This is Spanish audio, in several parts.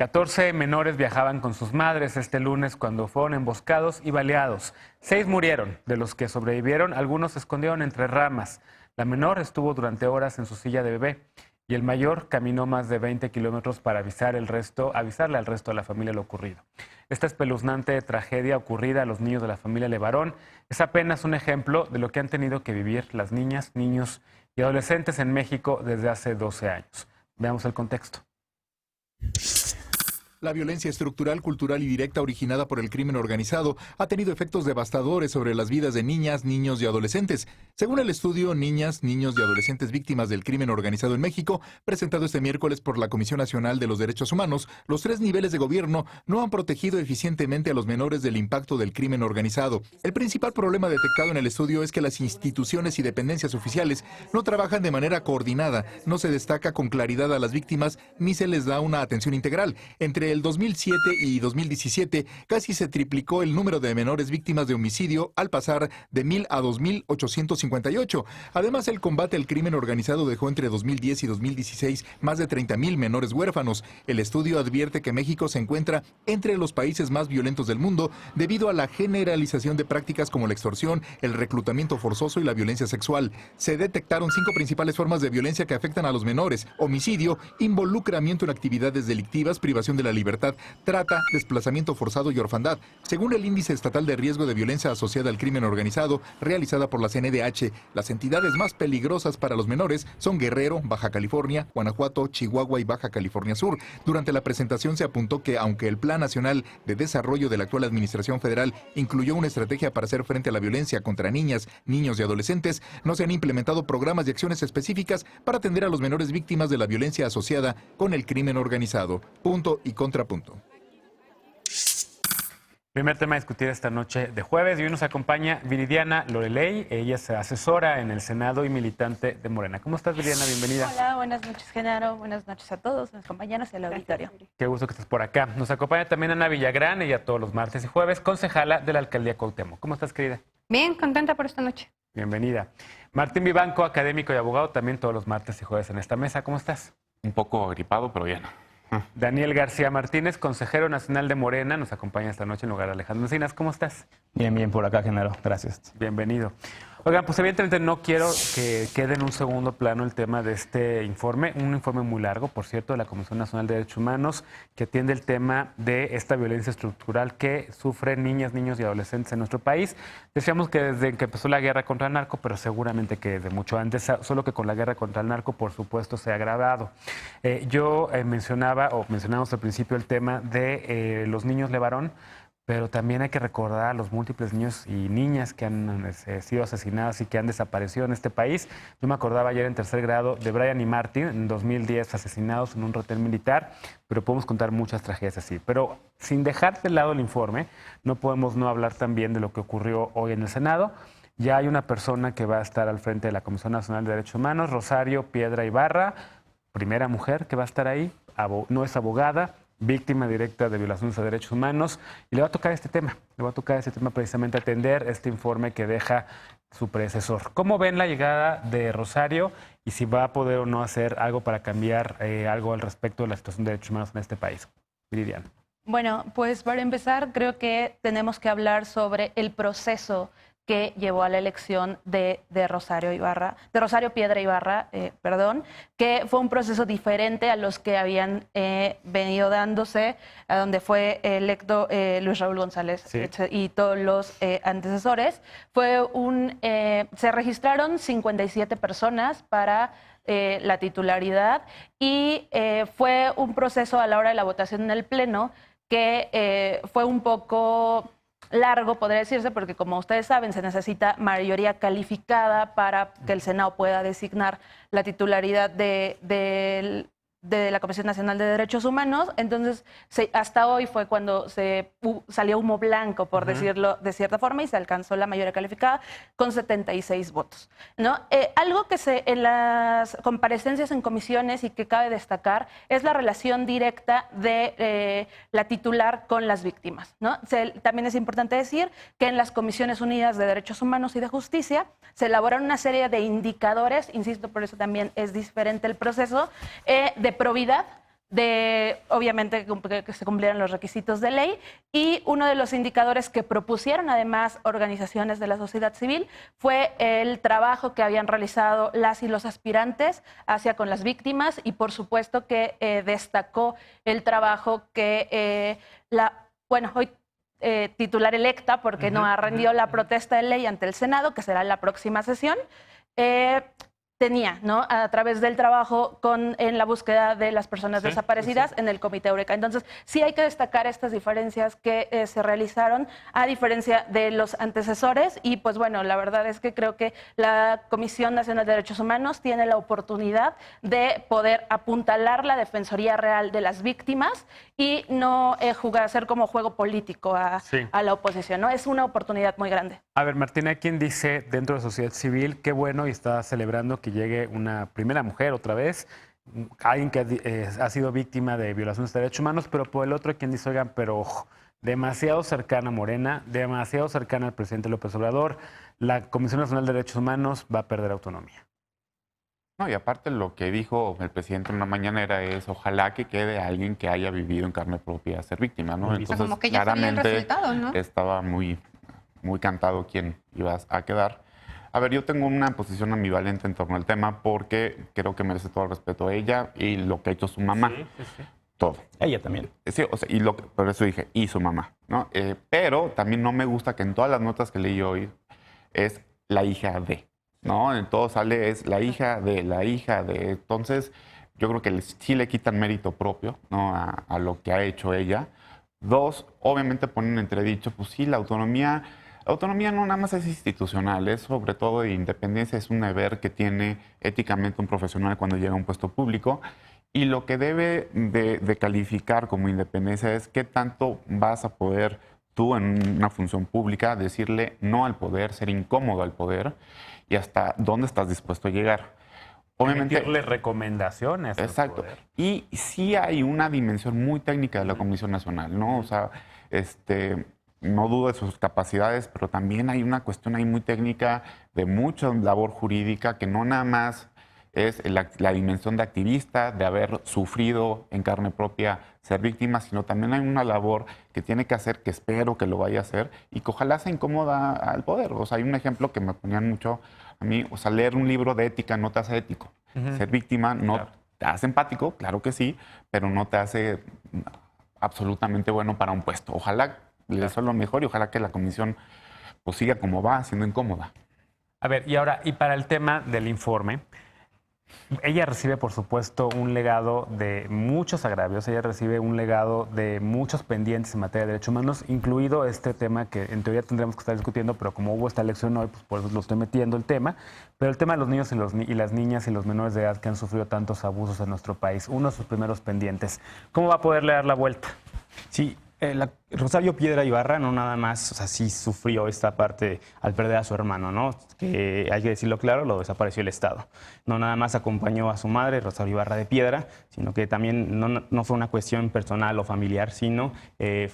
14 menores viajaban con sus madres este lunes cuando fueron emboscados y baleados. 6 murieron, de los que sobrevivieron, algunos se escondieron entre ramas. La menor estuvo durante horas en su silla de bebé y el mayor caminó más de 20 kilómetros para avisarle al resto de la familia lo ocurrido. Esta espeluznante tragedia ocurrida a los niños de la familia Levarón es apenas un ejemplo de lo que han tenido que vivir las niñas, niños y adolescentes en México desde hace 12 años. Veamos el contexto. La violencia estructural, cultural y directa originada por el crimen organizado ha tenido efectos devastadores sobre las vidas de niñas, niños y adolescentes. Según el estudio Niñas, Niños y Adolescentes Víctimas del Crimen Organizado en México, presentado este miércoles por la Comisión Nacional de los Derechos Humanos, los 3 niveles de gobierno no han protegido eficientemente a los menores del impacto del crimen organizado. El principal problema detectado en el estudio es que las instituciones y dependencias oficiales no trabajan de manera coordinada, no se destaca con claridad a las víctimas ni se les da una atención integral. Entre el 2007 y 2017 casi se triplicó el número de menores víctimas de homicidio al pasar de 1,000 a 2,858. Además, el combate al crimen organizado dejó entre 2010 y 2016 más de 30,000 menores huérfanos. El estudio advierte que México se encuentra entre los países más violentos del mundo debido a la generalización de prácticas como la extorsión, el reclutamiento forzoso y la violencia sexual. Se detectaron 5 principales formas de violencia que afectan a los menores: homicidio, involucramiento en actividades delictivas, privación de la libertad, trata, desplazamiento forzado y orfandad. Según el Índice Estatal de Riesgo de Violencia Asociada al Crimen Organizado, realizada por la CNDH, las entidades más peligrosas para los menores son Guerrero, Baja California, Guanajuato, Chihuahua y Baja California Sur. Durante la presentación se apuntó que, aunque el Plan Nacional de Desarrollo de la actual Administración Federal incluyó una estrategia para hacer frente a la violencia contra niñas, niños y adolescentes, no se han implementado programas y acciones específicas para atender a los menores víctimas de la violencia asociada con el crimen organizado. Punto y contrapunto. Primer tema a discutir esta noche de jueves y hoy nos acompaña Viridiana Loreley. Ella es asesora en el Senado y militante de Morena. ¿Cómo estás, Viridiana? Bienvenida. Hola, buenas noches, Genaro. Buenas noches a todos, a mis compañeros y al auditorio. Qué gusto que estés por acá. Nos acompaña también Ana Villagrán, ella todos los martes y jueves, concejala de la Alcaldía Cuauhtémoc. ¿Cómo estás, querida? Bien, contenta por esta noche. Bienvenida. Martín Vivanco, académico y abogado, también todos los martes y jueves en esta mesa. ¿Cómo estás? Un poco gripado, pero bien. Daniel García Martínez, consejero nacional de Morena, nos acompaña esta noche en lugar de Alejandro Encinas. ¿Cómo estás? Bien, bien, por acá, Genaro. Gracias. Bienvenido. Oigan, pues evidentemente no quiero que quede en un segundo plano el tema de este informe, un informe muy largo, por cierto, de la Comisión Nacional de Derechos Humanos, que atiende el tema de esta violencia estructural que sufren niñas, niños y adolescentes en nuestro país. Decíamos que desde que empezó la guerra contra el narco, pero seguramente que desde mucho antes, solo que con la guerra contra el narco, por supuesto, se ha agravado. Mencionamos al principio el tema de los niños Levarón, pero también hay que recordar a los múltiples niños y niñas que han sido asesinados y que han desaparecido en este país. Yo me acordaba ayer en tercer grado de Brian y Martin, en 2010 asesinados en un retén militar, pero podemos contar muchas tragedias así. Pero sin dejar de lado el informe, no podemos no hablar también de lo que ocurrió hoy en el Senado. Ya hay una persona que va a estar al frente de la Comisión Nacional de Derechos Humanos, Rosario Piedra Ibarra, primera mujer que va a estar ahí, no es abogada, víctima directa de violaciones a derechos humanos, y le va a tocar este tema, precisamente atender este informe que deja su predecesor. ¿Cómo ven la llegada de Rosario y si va a poder o no hacer algo para cambiar algo al respecto de la situación de derechos humanos en este país? Viridiana. Bueno, pues para empezar, creo que tenemos que hablar sobre el proceso que llevó a la elección de Rosario Piedra Ibarra, que fue un proceso diferente a los que habían venido dándose, a donde fue electo Luis Raúl González, sí, y todos los antecesores. Se registraron 57 personas para la titularidad y fue un proceso a la hora de la votación en el Pleno que fue un poco largo, podría decirse, porque como ustedes saben, se necesita mayoría calificada para que el Senado pueda designar la titularidad de la Comisión Nacional de Derechos Humanos. Entonces, hasta hoy fue cuando salió humo blanco, por decirlo de cierta forma, y se alcanzó la mayoría calificada con 76 votos, ¿no? Algo que en las comparecencias en comisiones y que cabe destacar es la relación directa de la titular con las víctimas, ¿no? También es importante decir que en las Comisiones Unidas de Derechos Humanos y de Justicia se elaboraron una serie de indicadores, insisto, por eso también es diferente el proceso, de probidad obviamente, que se cumplieran los requisitos de ley. Y uno de los indicadores que propusieron además organizaciones de la sociedad civil fue el trabajo que habían realizado las y los aspirantes hacia con las víctimas, y por supuesto que destacó el trabajo que hoy titular electa, porque no ha rendido la protesta de ley ante el Senado, que será la próxima sesión, tenía, ¿no? A través del trabajo en la búsqueda de las personas desaparecidas en el Comité Eureka. Entonces, sí hay que destacar estas diferencias que se realizaron a diferencia de los antecesores. Y pues bueno, la verdad es que creo que la Comisión Nacional de Derechos Humanos tiene la oportunidad de poder apuntalar la Defensoría Real de las Víctimas y no hacer como juego político a la oposición, ¿no? Es una oportunidad muy grande. A ver, Martina, ¿quién dice dentro de la sociedad civil qué bueno y está celebrando que llegue una primera mujer otra vez, alguien que ha sido víctima de violaciones de derechos humanos, pero por el otro quien dice, oigan, pero ojo, demasiado cercana a Morena, demasiado cercana al presidente López Obrador, la Comisión Nacional de Derechos Humanos va a perder autonomía? No, y aparte lo que dijo el presidente en una mañanera es ojalá que quede alguien que haya vivido en carne propia ser víctima, ¿no? Entonces, como que ya sabía el resultado, ¿no? Estaba muy cantado quién iba a quedar. A ver, yo tengo una posición ambivalente en torno al tema porque creo que merece todo el respeto a ella y lo que ha hecho su mamá. Sí. Todo. Ella también. Sí, o sea, por eso dije, y su mamá, ¿no? Pero también no me gusta que en todas las notas que leí hoy es la hija de, ¿no? En todo sale es la hija de, la hija de. Entonces, yo creo que sí le quitan mérito propio, ¿no? A lo que ha hecho ella. Dos, obviamente ponen en entredicho, pues sí, la autonomía no nada más es institucional, es sobre todo de independencia, es un deber que tiene éticamente un profesional cuando llega a un puesto público. Y lo que debe de calificar como independencia es qué tanto vas a poder tú en una función pública decirle no al poder, ser incómodo al poder y hasta dónde estás dispuesto a llegar. Obviamente, emitirle recomendaciones. Exacto. Y sí hay una dimensión muy técnica de la Comisión Nacional, ¿no? O sea, no dudo de sus capacidades, pero también hay una cuestión ahí muy técnica de mucha labor jurídica que no nada más es la dimensión de activista, de haber sufrido en carne propia ser víctima, sino también hay una labor que tiene que hacer, que espero que lo vaya a hacer, y que ojalá se incomoda al poder. O sea, hay un ejemplo que me ponían mucho a mí, o sea, leer un libro de ética no te hace ético. Ser víctima no te hace empático, claro que sí, pero no te hace absolutamente bueno para un puesto. Ojalá le deseo lo mejor y ojalá que la comisión pues siga como va, siendo incómoda. A ver, y ahora, y para el tema del informe, ella recibe, por supuesto, un legado de muchos agravios, ella recibe un legado de muchos pendientes en materia de derechos humanos, incluido este tema que en teoría tendremos que estar discutiendo, pero como hubo esta elección hoy, pues por eso lo estoy metiendo el tema, pero el tema de los niños y las niñas y los menores de edad que han sufrido tantos abusos en nuestro país, uno de sus primeros pendientes. ¿Cómo va a poderle dar la vuelta? Sí, Rosario Piedra Ibarra no nada más, o sea, sí sufrió esta parte al perder a su hermano, ¿no? Que hay que decirlo claro, lo desapareció el Estado. No nada más acompañó a su madre, Rosario Ibarra de Piedra, sino que también no fue una cuestión personal o familiar, sino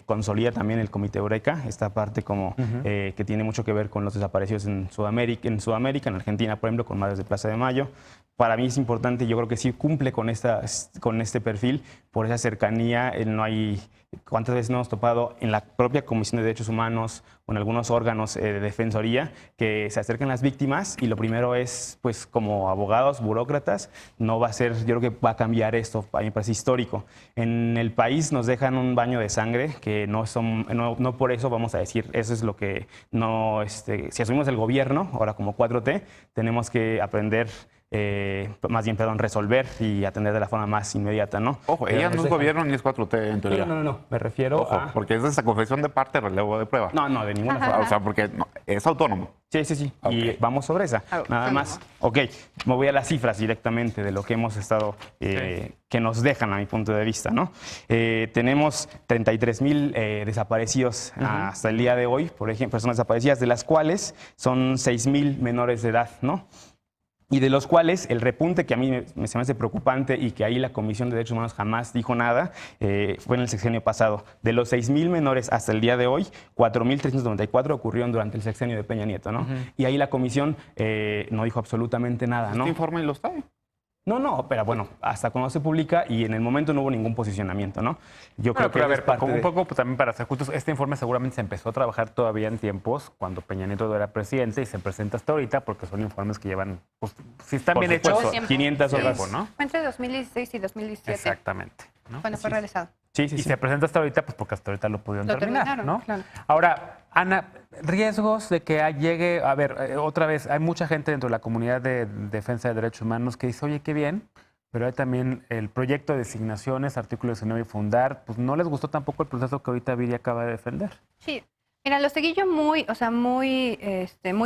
consolida también el Comité Eureka, esta parte como que tiene mucho que ver con los desaparecidos en Sudamérica, en Argentina, por ejemplo, con Madres de Plaza de Mayo. Para mí es importante, yo creo que sí cumple con este perfil, por esa cercanía. No hay, ¿cuántas veces nos hemos topado en la propia Comisión de Derechos Humanos o en algunos órganos de defensoría que se acercan las víctimas y lo primero es, pues como abogados, burócratas, no va a ser, yo creo que va a cambiar esto, a mí me parece histórico. En el país nos dejan un baño de sangre que no por eso vamos a decir, eso es lo que no, si asumimos el gobierno, ahora como 4T, tenemos que aprender resolver y atender de la forma más inmediata, ¿no? Ojo, ella no es gobierno ni es 4T en teoría. No, me refiero Ojo, porque es esa confesión de parte, relevo de prueba. No, de ninguna forma. O sea, porque es autónomo. Sí. Okay. Y vamos sobre esa. Nada más. Ok, me voy a las cifras directamente de lo que hemos estado, que nos dejan a mi punto de vista, ¿no? Tenemos 33,000 desaparecidos hasta el día de hoy, por ejemplo, personas desaparecidas, de las cuales son 6,000 menores de edad, ¿no? Y de los cuales el repunte que a mí se me hace preocupante y que ahí la Comisión de Derechos Humanos jamás dijo nada, fue en el sexenio pasado. De los 6,000 menores hasta el día de hoy, 4,394 ocurrieron durante el sexenio de Peña Nieto, ¿no? Y ahí la Comisión no dijo absolutamente nada, ¿no? Este informe lo sabe. No, pero bueno, hasta cuando se publica y en el momento no hubo ningún posicionamiento, ¿no? Yo creo que a ver, es parte un poco pues, también para ser justos, este informe seguramente se empezó a trabajar todavía en tiempos cuando Peña Nieto era presidente y se presenta hasta ahorita porque son informes que llevan, pues, si están bien hechos, 500 horas, ¿no? Fue entre 2016 y 2017. Exactamente. ¿no? Cuando fue realizado. Sí. Y se presenta hasta ahorita, pues porque hasta ahorita lo pudieron Lo terminar, terminaron, ¿no? claro. Ahora, Ana, riesgos de que llegue, a ver, otra vez, hay mucha gente dentro de la comunidad de defensa de derechos humanos que dice, oye, qué bien, pero hay también el proyecto de designaciones, artículo 19 y fundar, pues no les gustó tampoco el proceso que ahorita Viri acaba de defender. Sí. Mira, lo seguí yo muy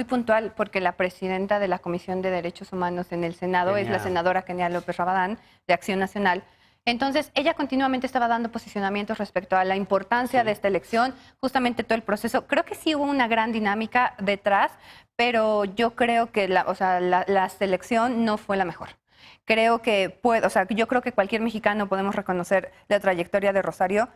puntual porque la presidenta de la Comisión de Derechos Humanos en el Senado es la senadora Kenia López Rabadán, de Acción Nacional. Entonces, ella continuamente estaba dando posicionamientos respecto a la importancia de esta elección, justamente todo el proceso. Creo que sí hubo una gran dinámica detrás, pero yo creo que la selección no fue la mejor. Creo que yo creo que cualquier mexicano podemos reconocer la trayectoria de Rosario,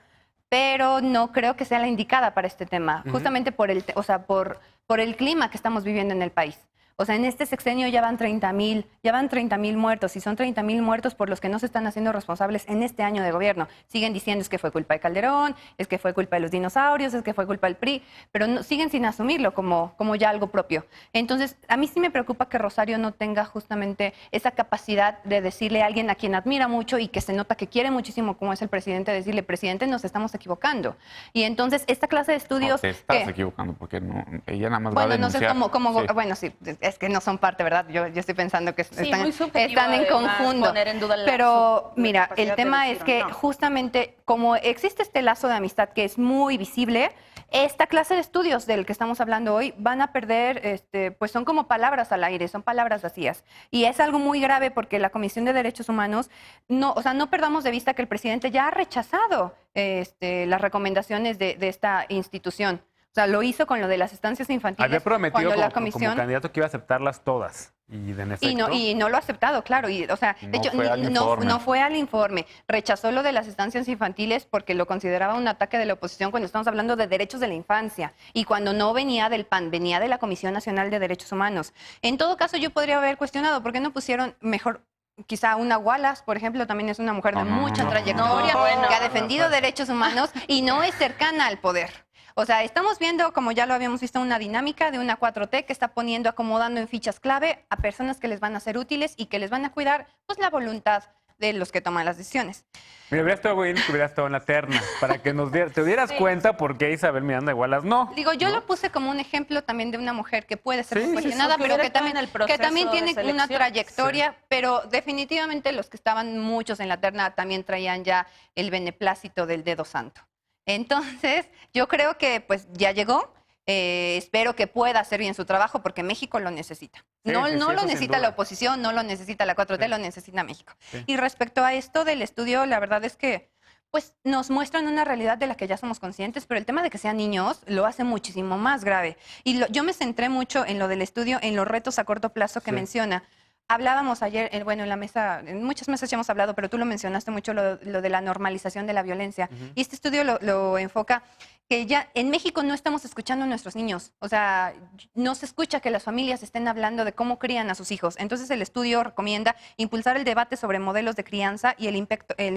pero no creo que sea la indicada para este tema, justamente por el clima que estamos viviendo en el país. O sea, en este sexenio ya van 30,000 muertos y son 30,000 muertos por los que no se están haciendo responsables en este año de gobierno. Siguen diciendo es que fue culpa de Calderón, es que fue culpa de los dinosaurios, es que fue culpa del PRI, pero no, siguen sin asumirlo como ya algo propio. Entonces, a mí sí me preocupa que Rosario no tenga justamente esa capacidad de decirle a alguien a quien admira mucho y que se nota que quiere muchísimo, como es el presidente, decirle, presidente, nos estamos equivocando. Y entonces, esta clase de estudios... No, te estás equivocando, porque no, ella nada más va a Bueno, no sé denunciar. cómo Sí. bueno, sí, es que no son parte, ¿verdad? Yo estoy pensando que Sí, están muy subjetivo, en además, conjunto. poner en duda Pero su mira, capacidad el de tema decir es o que no. justamente como existe este lazo de amistad que es muy visible, esta clase de estudios del que estamos hablando hoy van a perder, pues son como palabras al aire, son palabras vacías. Y es algo muy grave porque la Comisión de Derechos Humanos, no perdamos de vista que el presidente ya ha rechazado las recomendaciones de esta institución. O sea, lo hizo con lo de las estancias infantiles. Había prometido cuando la como comisión candidato que iba a aceptarlas todas. Y en efecto... y no lo ha aceptado, claro. O sea, de hecho, fue al informe. no fue al informe. Rechazó lo de las estancias infantiles porque lo consideraba un ataque de la oposición cuando estamos hablando de derechos de la infancia. Y cuando no venía del PAN, venía de la Comisión Nacional de Derechos Humanos. En todo caso, yo podría haber cuestionado por qué no pusieron mejor. Quizá una Wallace, por ejemplo, también es una mujer de mucha trayectoria, que ha defendido derechos humanos y no es cercana al poder. O sea, estamos viendo, como ya lo habíamos visto, una dinámica de una 4T que está poniendo, acomodando en fichas clave a personas que les van a ser útiles y que les van a cuidar pues, la voluntad de los que toman las decisiones. Mira, hubiera estado bien que hubiera estado en la terna, para que te dieras cuenta por qué Isabel Miranda de Wallace no. Digo, yo lo puse como un ejemplo también de una mujer que puede ser cuestionada, que pero hubiera que estado en el proceso también de tiene una selección. trayectoria, pero definitivamente los que estaban muchos en la terna también traían ya el beneplácito del dedo santo. Entonces, yo creo que pues ya llegó. Espero que pueda hacer bien su trabajo porque México lo necesita. No eso lo sin necesita duda. la oposición, no lo necesita la 4T, lo necesita México. Y respecto a esto del estudio, la verdad es que pues nos muestran una realidad de la que ya somos conscientes, pero el tema de que sean niños lo hace muchísimo más grave. Y yo me centré mucho en lo del estudio, en los retos a corto plazo que menciona. Hablábamos ayer, en la mesa, en muchas mesas ya hemos hablado, pero tú lo mencionaste mucho, lo de la normalización de la violencia. Y este estudio lo enfoca que ya en México no estamos escuchando a nuestros niños. O sea, no se escucha que las familias estén hablando de cómo crían a sus hijos. Entonces el estudio recomienda impulsar el debate sobre modelos de crianza y el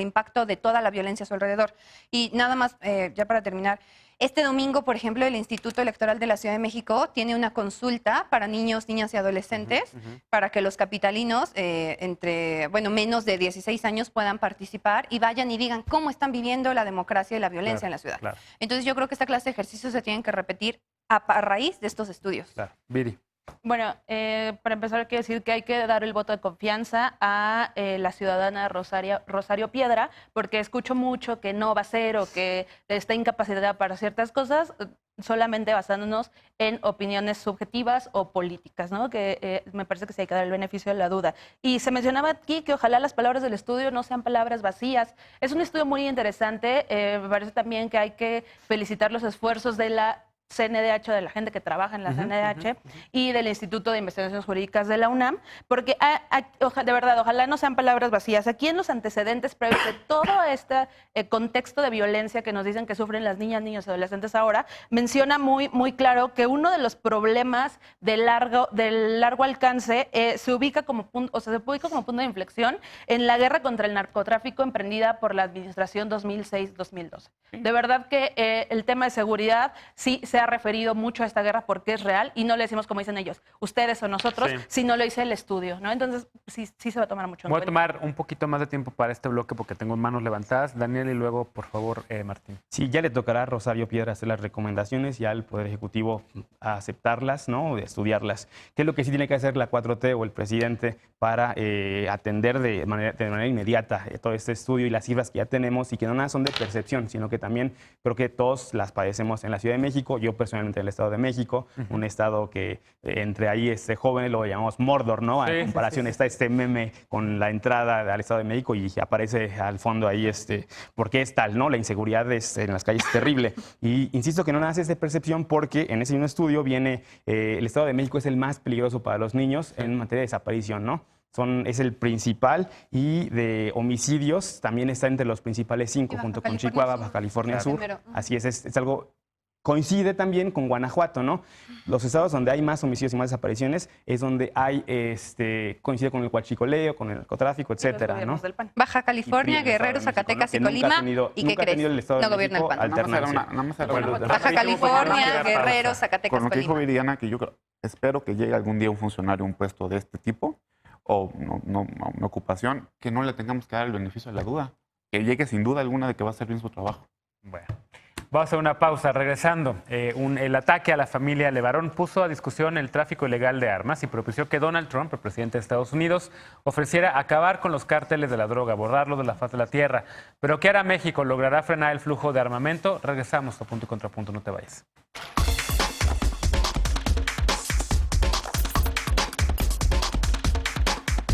impacto de toda la violencia a su alrededor. Y nada más, ya para terminar, este domingo, por ejemplo, el Instituto Electoral de la Ciudad de México tiene una consulta para niños, niñas y adolescentes para que los capitalinos menos de 16 años puedan participar y vayan y digan cómo están viviendo la democracia y la violencia en la ciudad. Claro. Entonces yo creo que esta clase de ejercicios se tienen que repetir a raíz de estos estudios. Claro. Viri. Bueno, para empezar quiero decir que hay que dar el voto de confianza a la ciudadana Rosario Piedra, porque escucho mucho que no va a ser o que está incapacitada para ciertas cosas, solamente basándonos en opiniones subjetivas o políticas, ¿no? Que me parece que sí hay que dar el beneficio de la duda. Y se mencionaba aquí que ojalá las palabras del estudio no sean palabras vacías. Es un estudio muy interesante. Me parece también que hay que felicitar los esfuerzos de la CNDH, de la gente que trabaja en la CNDH y del Instituto de Investigaciones Jurídicas de la UNAM, porque de verdad, ojalá no sean palabras vacías. Aquí en los antecedentes previos de todo este contexto de violencia que nos dicen que sufren las niñas, niños y adolescentes ahora, menciona muy, muy claro que uno de los problemas de largo alcance se ubica como punto de inflexión en la guerra contra el narcotráfico emprendida por la administración 2006-2012. De verdad que el tema de seguridad sí se ha referido mucho a esta guerra porque es real y no le decimos como dicen ellos, ustedes o nosotros, sino lo dice el estudio, ¿no? Entonces sí se va a tomar mucho en Voy a cuenta. tomar un poquito más de tiempo para este bloque porque tengo manos levantadas. Daniel y luego, por favor, Martín. Sí, ya le tocará a Rosario Piedra hacer las recomendaciones y al Poder Ejecutivo aceptarlas, ¿no? Estudiarlas. ¿Qué es lo que sí tiene que hacer la 4T o el presidente para atender de manera inmediata todo este estudio y las cifras que ya tenemos y que no nada son de percepción, sino que también creo que todos las padecemos en la Ciudad de México, yo personalmente en el Estado de México, un estado que entre ahí jóvenes lo llamamos Mordor, ¿no? A comparación está este meme con la entrada al Estado de México y aparece al fondo ahí porque es tal, ¿no? La inseguridad en las calles es terrible. Y insisto que no nace de percepción porque en ese mismo estudio viene el Estado de México es el más peligroso para los niños en materia de desaparición, ¿no? Es el principal y de homicidios también está entre los principales 5 junto con Chihuahua, Baja California Sur. Así es algo... Coincide también con Guanajuato, ¿no? Los estados donde hay más homicidios y más desapariciones es donde hay, coincide con el huachicoleo, con el narcotráfico, etcétera, ¿no? Baja California, Guerrero, Zacatecas y Colima. ¿Y qué crees? No gobierna el PAN. Alternancia. Baja California, Guerrero, Zacatecas, Con lo que dijo Colima. Viridiana, que yo espero que llegue algún día un funcionario a un puesto de este tipo o una ocupación, que no le tengamos que dar el beneficio de la duda. Que llegue sin duda alguna de que va a hacer bien su trabajo. Bueno. Vamos a hacer una pausa. Regresando, el ataque a la familia Levarón puso a discusión el tráfico ilegal de armas y propició que Donald Trump, el presidente de Estados Unidos, ofreciera acabar con los cárteles de la droga, borrarlos de la faz de la tierra. ¿Pero qué hará México? ¿Logrará frenar el flujo de armamento? Regresamos a Punto y Contrapunto. No te vayas.